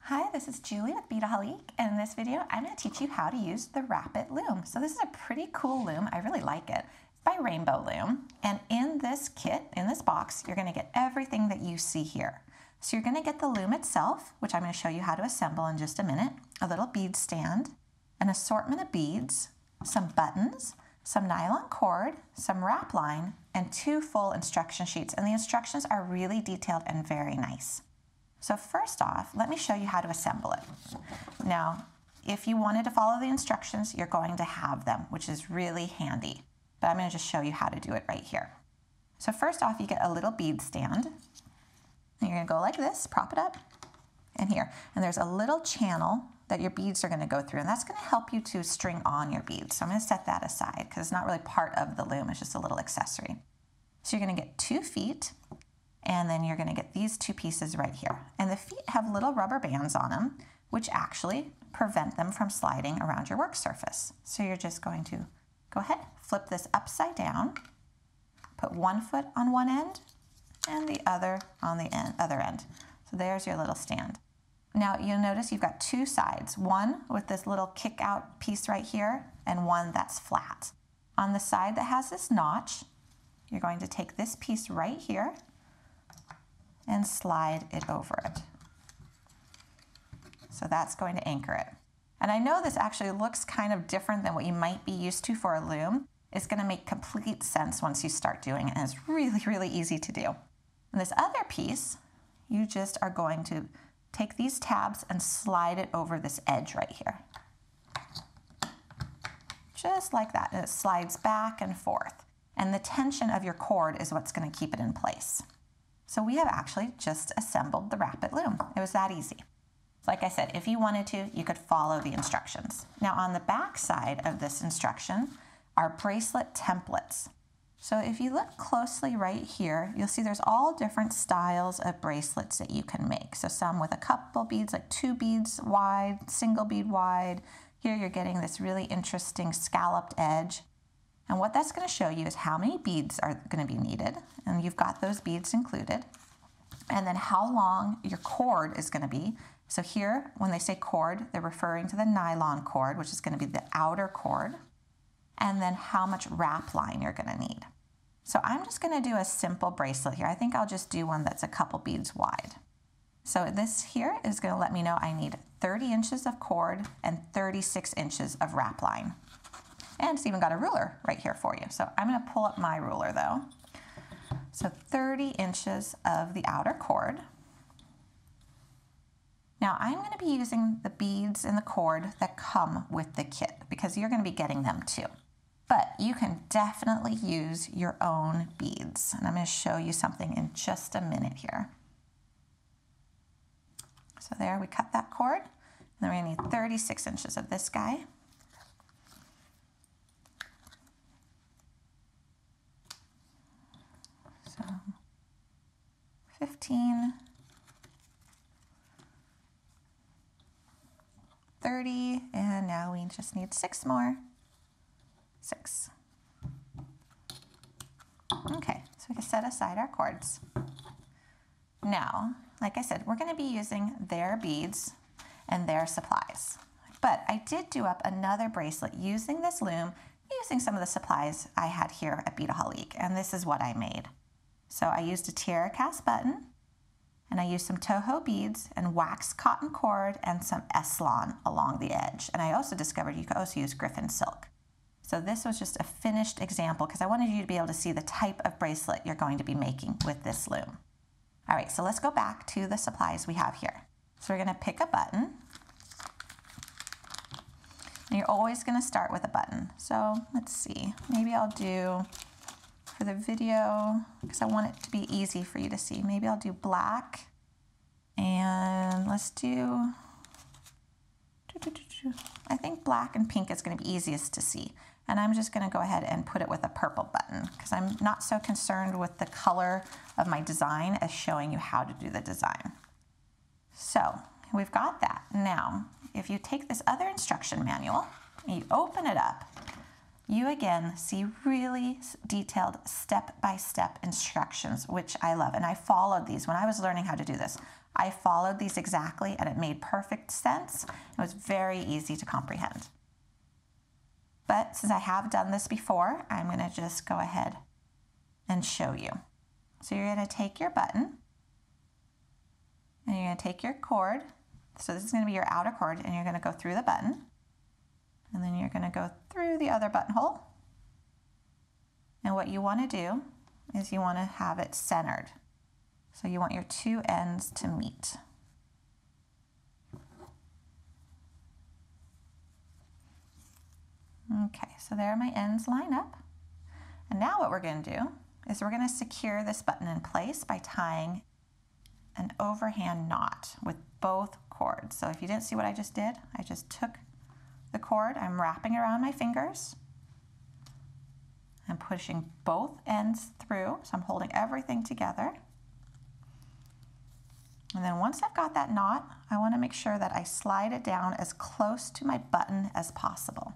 Hi, this is Julie with Beadaholique, and in this video I'm going to teach you how to use the Wrapit loom. So this is a pretty cool loom. I really like it. It's by Rainbow Loom, and in this kit, in this box, you're going to get everything that you see here. So you're going to get the loom itself, which I'm going to show you how to assemble in just a minute, a little bead stand, an assortment of beads, some buttons, some nylon cord, some wrap line, and 2 full instruction sheets, and the instructions are really detailed and very nice. So first off, let me show you how to assemble it. Now, if you wanted to follow the instructions, you're going to have them, which is really handy. But I'm going to just show you how to do it right here. So first off, you get a little bead stand. And you're going to go like this, prop it up, and here. And there's a little channel that your beads are going to go through, and that's going to help you to string on your beads. So I'm going to set that aside because it's not really part of the loom, it's just a little accessory. So you're going to get 2 feet. And then you're going to get these 2 pieces right here. And the feet have little rubber bands on them, which actually prevent them from sliding around your work surface. So you're just going to go ahead, flip this upside down, put 1 foot on one end and the other on the other end. So there's your little stand. Now you'll notice you've got 2 sides, one with this little kick out piece right here and one that's flat. On the side that has this notch, you're going to take this piece right here and slide it over it. So that's going to anchor it. And I know this actually looks kind of different than what you might be used to for a loom. It's going to make complete sense once you start doing it, and it's really, really easy to do. And this other piece, you just are going to take these tabs and slide it over this edge right here. Just like that, and it slides back and forth. And the tension of your cord is what's going to keep it in place. So we have actually just assembled the Wrapit loom. It was that easy. Like I said, if you wanted to, you could follow the instructions. Now on the back side of this instruction are bracelet templates. So if you look closely right here, you'll see there's all different styles of bracelets that you can make. So some with a couple beads, like 2 beads wide, single bead wide. Here you're getting this really interesting scalloped edge. And what that's going to show you is how many beads are going to be needed, and you've got those beads included, and then how long your cord is going to be. So here, when they say cord, they're referring to the nylon cord, which is going to be the outer cord, and then how much wrap line you're going to need. So I'm just going to do a simple bracelet here. I think I'll just do one that's a couple beads wide. So this here is going to let me know I need 30 inches of cord and 36 inches of wrap line. And it's even got a ruler right here for you. So I'm going to pull up my ruler though. So 30 inches of the outer cord. Now I'm going to be using the beads and the cord that come with the kit because you're going to be getting them too. But you can definitely use your own beads. And I'm going to show you something in just a minute here. So there, we cut that cord. And then we're going to need 36 inches of this guy. So 15, 30, and now we just need 6 more. 6. Okay, so we can set aside our cords. Now, like I said, we're going to be using their beads and their supplies. But I did do up another bracelet using this loom, using some of the supplies I had here at Beadaholique, and this is what I made. So I used a tiara cast button, and I used some Toho beads and waxed cotton cord and some Eslon along the edge. And I also discovered you could also use Griffin silk. So this was just a finished example because I wanted you to be able to see the type of bracelet you're going to be making with this loom. All right, so let's go back to the supplies we have here. So we're going to pick a button. And you're always going to start with a button. So let's see, maybe I'll do, for the video, because I want it to be easy for you to see, maybe I'll do black, and let's do, I think black and pink is going to be easiest to see. And I'm just going to go ahead and put it with a purple button because I'm not so concerned with the color of my design as showing you how to do the design. So we've got that. Now, if you take this other instruction manual and you open it up, you again see really detailed step-by-step instructions, which I love. And I followed these when I was learning how to do this. I followed these exactly and it made perfect sense. It was very easy to comprehend. But since I have done this before, I'm going to just go ahead and show you. So you're going to take your button and you're going to take your cord. So this is going to be your outer cord, and you're going to go through the button, and then you're going to go through the other buttonhole. And what you want to do is you want to have it centered. So you want your two ends to meet. Okay, so there my ends line up. And now what we're going to do is we're going to secure this button in place by tying an overhand knot with both cords. So if you didn't see what I just did, I just took the cord, I'm wrapping around my fingers, I'm pushing both ends through, so I'm holding everything together. And then once I've got that knot, I want to make sure that I slide it down as close to my button as possible.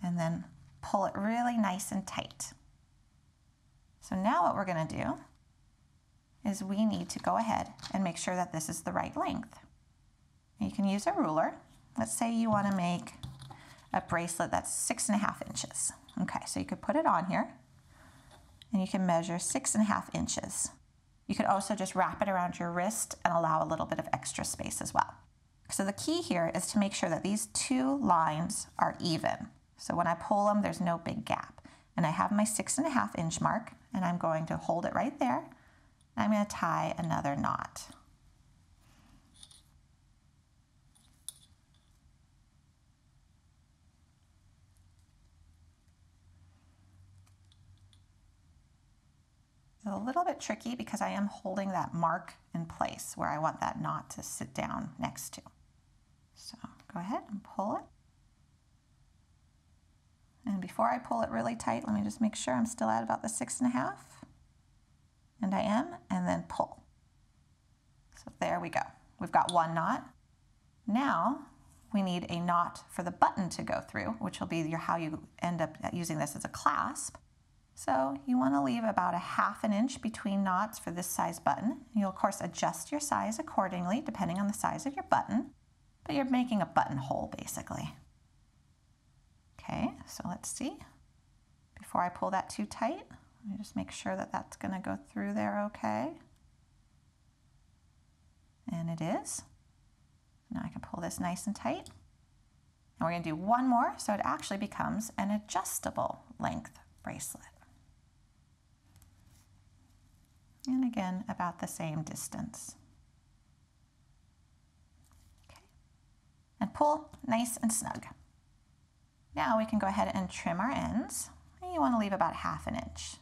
And then pull it really nice and tight. So now what we're going to do is we need to go ahead and make sure that this is the right length. You can use a ruler. Let's say you want to make a bracelet that's 6.5 inches. Okay, so you could put it on here and you can measure 6.5 inches. You could also just wrap it around your wrist and allow a little bit of extra space as well. So the key here is to make sure that these two lines are even. So when I pull them, there's no big gap. And I have my 6.5 inch mark, and I'm going to hold it right there. And I'm going to tie another knot. It's a little bit tricky because I am holding that mark in place where I want that knot to sit down next to. So go ahead and pull it. And before I pull it really tight, let me just make sure I'm still at about the 6.5. And I am, and then pull. So there we go. We've got one knot. Now we need a knot for the button to go through, which will be how you end up using this as a clasp. So you want to leave about 1/2 inch between knots for this size button. You'll of course adjust your size accordingly depending on the size of your button, but you're making a buttonhole basically. Okay, so let's see. Before I pull that too tight, let me just make sure that that's going to go through there okay. And it is. Now I can pull this nice and tight. And we're going to do one more so it actually becomes an adjustable length bracelet. And again, about the same distance. Okay. And pull nice and snug. Now we can go ahead and trim our ends. And you want to leave about 1/2 inch.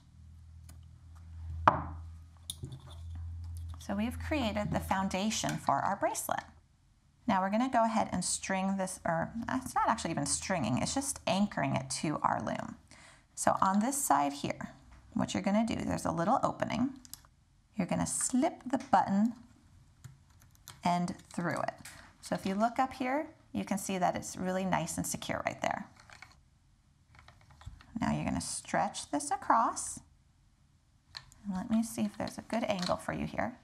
So we've created the foundation for our bracelet. Now we're going to go ahead and string this, or it's not actually even stringing, it's just anchoring it to our loom. So on this side here, what you're going to do, there's a little opening. You're going to slip the button end through it. So if you look up here, you can see that it's really nice and secure right there. Now you're going to stretch this across. And let me see if there's a good angle for you here.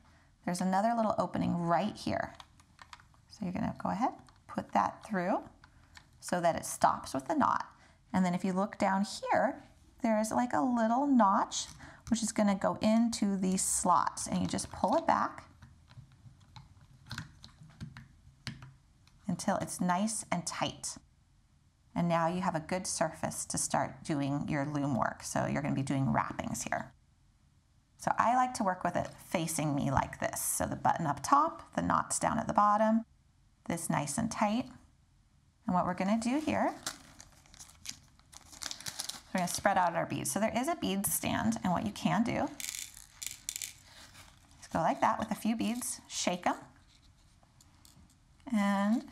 There's another little opening right here. So you're going to go ahead, put that through so that it stops with the knot. And then if you look down here, there is like a little notch which is going to go into these slots, and you just pull it back until it's nice and tight. And now you have a good surface to start doing your loom work. So you're going to be doing wrappings here. So I like to work with it facing me like this. So the button up top, the knots down at the bottom, this nice and tight. And what we're going to do here, we're going to spread out our beads. So there is a bead stand, and what you can do is go like that with a few beads, shake them, and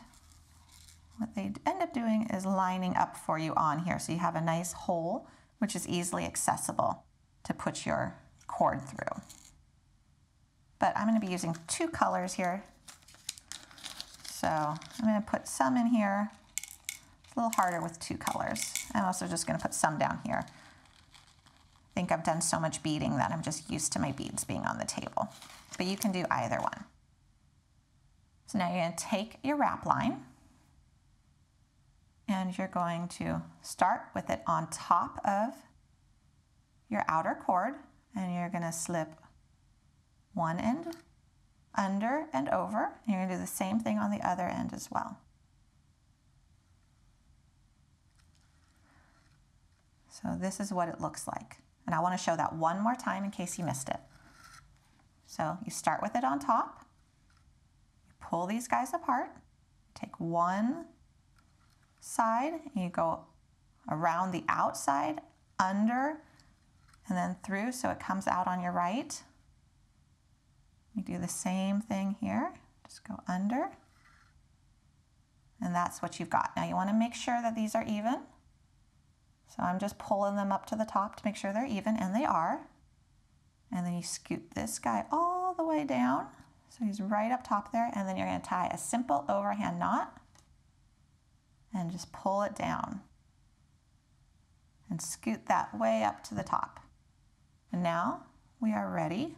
what they end up doing is lining up for you on here. So you have a nice hole, which is easily accessible to put your cord through. But I'm going to be using 2 colors here. So I'm going to put some in here. It's a little harder with 2 colors. I'm also just going to put some down here. I think I've done so much beading that I'm just used to my beads being on the table. But you can do either one. So now you're going to take your wrap line and you're going to start with it on top of your outer cord, and you're going to slip one end under and over. And you're going to do the same thing on the other end as well. So this is what it looks like. And I want to show that one more time in case you missed it. So you start with it on top, you pull these guys apart, take one side, and you go around the outside, under, and then through so it comes out on your right. You do the same thing here, just go under, and that's what you've got. Now you want to make sure that these are even. So I'm just pulling them up to the top to make sure they're even, and they are. And then you scoot this guy all the way down. So he's right up top there, and then you're going to tie a simple overhand knot and just pull it down and scoot that way up to the top. And now we are ready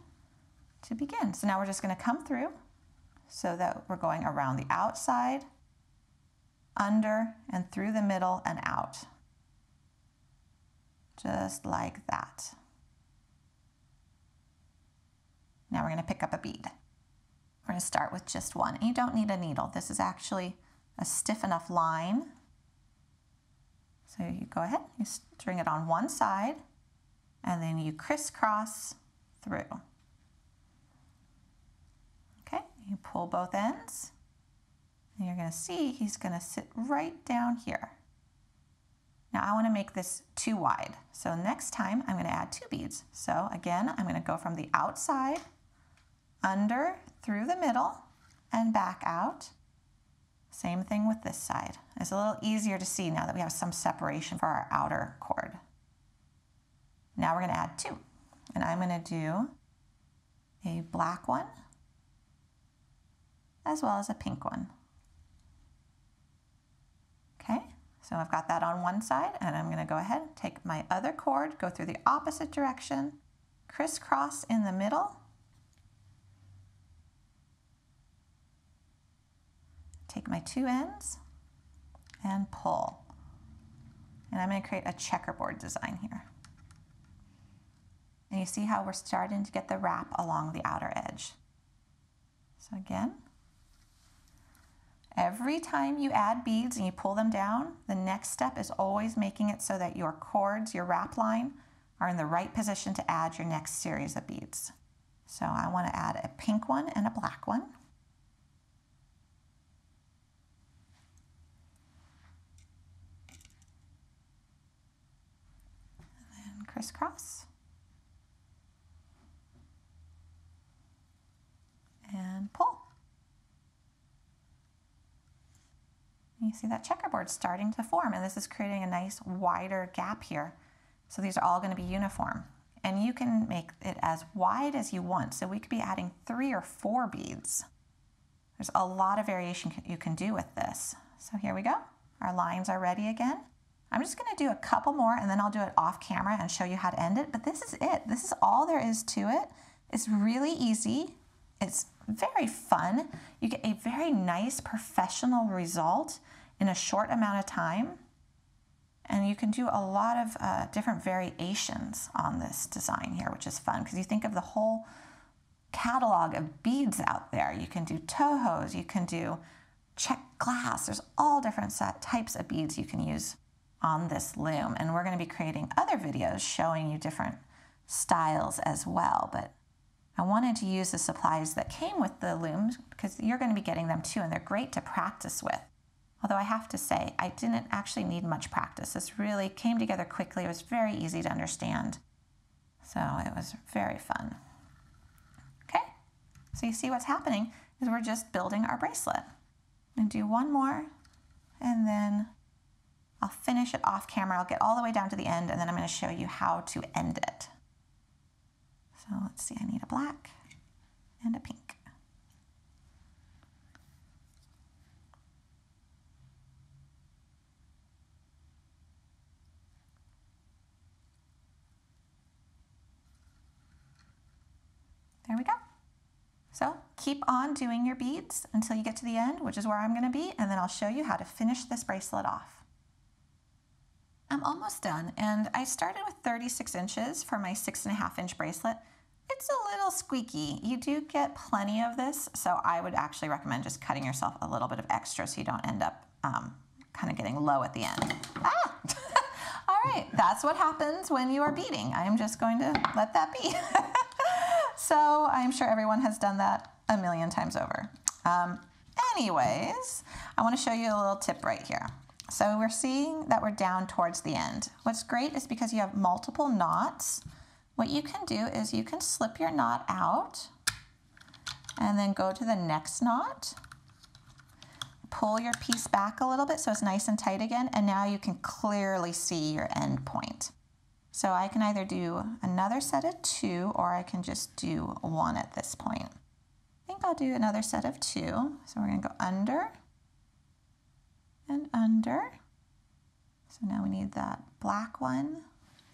to begin. So now we're just going to come through so that we're going around the outside, under, and through the middle and out. Just like that. Now we're going to pick up a bead. We're going to start with just one. And you don't need a needle. This is actually a stiff enough line. So you go ahead, you string it on one side, and then you crisscross through. Okay, you pull both ends, and you're going to see he's going to sit right down here. Now I want to make this too wide. So next time I'm going to add 2 beads. So again, I'm going to go from the outside, under, through the middle, and back out. Same thing with this side. It's a little easier to see now that we have some separation for our outer cord. Now we're going to add 2. And I'm going to do a black one as well as a pink one. Okay, so I've got that on one side, and I'm going to go ahead and take my other cord, go through the opposite direction, crisscross in the middle, take my 2 ends and pull. And I'm going to create a checkerboard design here. And you see how we're starting to get the wrap along the outer edge. So again, every time you add beads and you pull them down, the next step is always making it so that your cords, your wrap line, are in the right position to add your next series of beads. So I want to add a pink one and a black one. Crisscross, and pull. You see that checkerboard starting to form, and this is creating a nice wider gap here. So these are all going to be uniform, and you can make it as wide as you want. So we could be adding 3 or 4 beads. There's a lot of variation you can do with this. So here we go. Our lines are ready again. I'm just going to do a couple more, and then I'll do it off camera and show you how to end it. But this is it. This is all there is to it. It's really easy. It's very fun. You get a very nice professional result in a short amount of time. And you can do a lot of different variations on this design here, which is fun because you think of the whole catalog of beads out there. You can do tohos, you can do checked glass. There's all different types of beads you can use on this loom, and we're going to be creating other videos showing you different styles as well, but I wanted to use the supplies that came with the looms because you're going to be getting them too, and they're great to practice with. Although I have to say, I didn't actually need much practice. This really came together quickly. It was very easy to understand, so it was very fun. Okay, so you see what's happening is we're just building our bracelet. And do one more, and then I'll finish it off camera. I'll get all the way down to the end, and then I'm going to show you how to end it. So let's see, I need a black and a pink. There we go. So keep on doing your beads until you get to the end, which is where I'm going to be, and then I'll show you how to finish this bracelet off. I'm almost done, and I started with 36 inches for my 6.5 inch bracelet. It's a little squeaky. You do get plenty of this, so I would actually recommend just cutting yourself a little bit of extra so you don't end up kind of getting low at the end. Ah! All right, that's what happens when you are beading. I'm just going to let that be. So I'm sure everyone has done that a million times over. Anyways, I want to show you a little tip right here. So we're seeing that we're down towards the end. What's great is because you have multiple knots, what you can do is you can slip your knot out and then go to the next knot, pull your piece back a little bit so it's nice and tight again, and now you can clearly see your end point. So I can either do another set of 2 or I can just do 1 at this point. I think I'll do another set of 2. So we're going to go under and under. So now we need that black one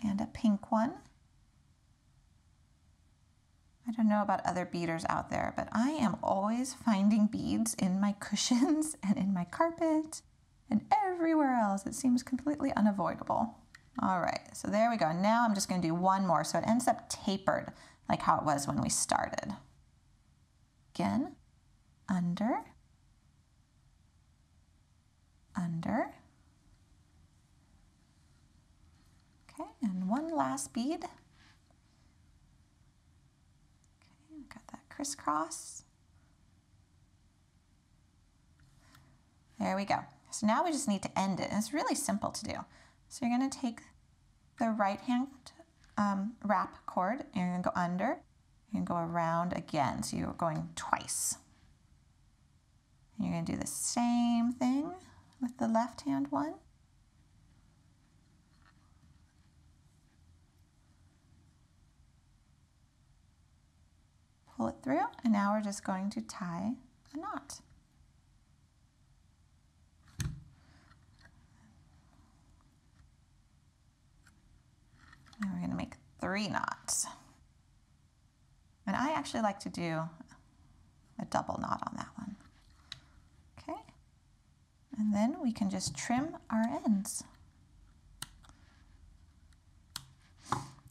and a pink one. I don't know about other beaders out there, but I am always finding beads in my cushions and in my carpet and everywhere else. It seems completely unavoidable. All right, so there we go. Now I'm just going to do 1 more so it ends up tapered like how it was when we started. Again, under, under. Okay, and 1 last bead. Okay, we've got that crisscross. There we go. So now we just need to end it, and it's really simple to do. So you're going to take the right hand wrap cord, and you're going to go under, and go around again. So you're going twice. And you're going to do the same thing with the left hand one. Pull it through, and now we're just going to tie a knot. And we're going to make 3 knots. And I actually like to do a double knot on that one. Okay. And then we can just trim our ends.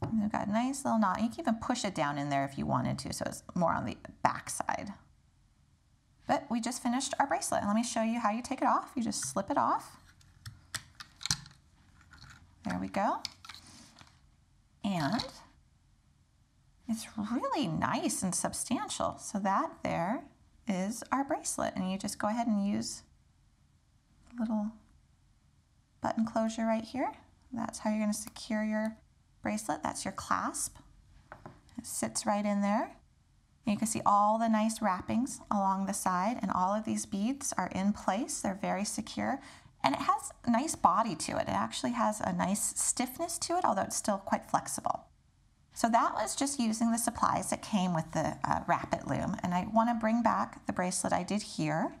And we've got a nice little knot. You can even push it down in there if you wanted to, so it's more on the back side. But we just finished our bracelet. Let me show you how you take it off. You just slip it off. There we go. And it's really nice and substantial. So that there is our bracelet. And you just go ahead and use a little button closure right here. That's how you're going to secure your bracelet. That's your clasp. It sits right in there. And you can see all the nice wrappings along the side, and all of these beads are in place. They're very secure. And it has a nice body to it. It actually has a nice stiffness to it, although it's still quite flexible. So that was just using the supplies that came with the Wrapit loom. And I want to bring back the bracelet I did here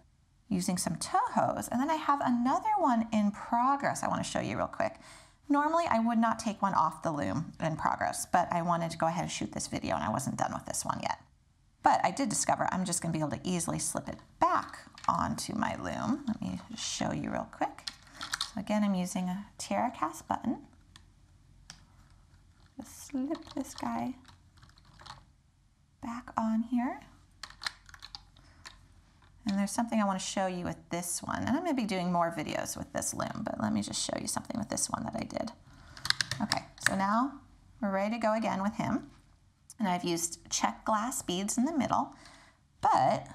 using some Tohos. And then I have another one in progress I want to show you real quick. Normally I would not take one off the loom in progress, but I wanted to go ahead and shoot this video and I wasn't done with this one yet. But I did discover I'm just going to be able to easily slip it back onto my loom. Let me just show you real quick. So again, I'm using a Tiara cast button. Just slip this guy back on here. And there's something I want to show you with this one. And I'm going to be doing more videos with this loom, but let me just show you something with this one that I did. Okay, so now we're ready to go again with him. And I've used check glass beads in the middle, but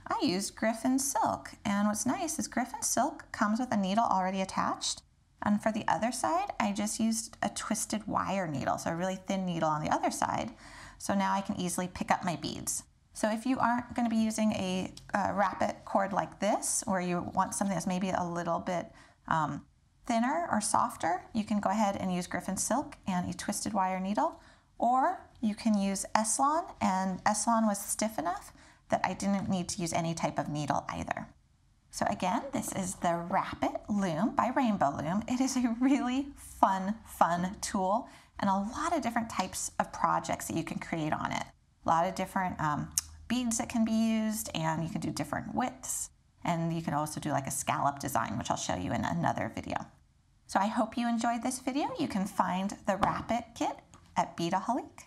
I used Griffin silk. And what's nice is Griffin silk comes with a needle already attached. And for the other side, I just used a twisted wire needle, so a really thin needle on the other side. So now I can easily pick up my beads. So if you aren't going to be using a Wrapit cord like this, or you want something that's maybe a little bit thinner or softer, you can go ahead and use Griffin silk and a twisted wire needle. Or you can use Eslon, and Eslon was stiff enough that I didn't need to use any type of needle either. So again, this is the Wrapit Loom by Rainbow Loom. It is a really fun tool and a lot of different types of projects that you can create on it. A lot of different beads that can be used, and you can do different widths. And you can also do like a scallop design, which I'll show you in another video. So I hope you enjoyed this video. You can find the Wrapit kit at Beadaholique.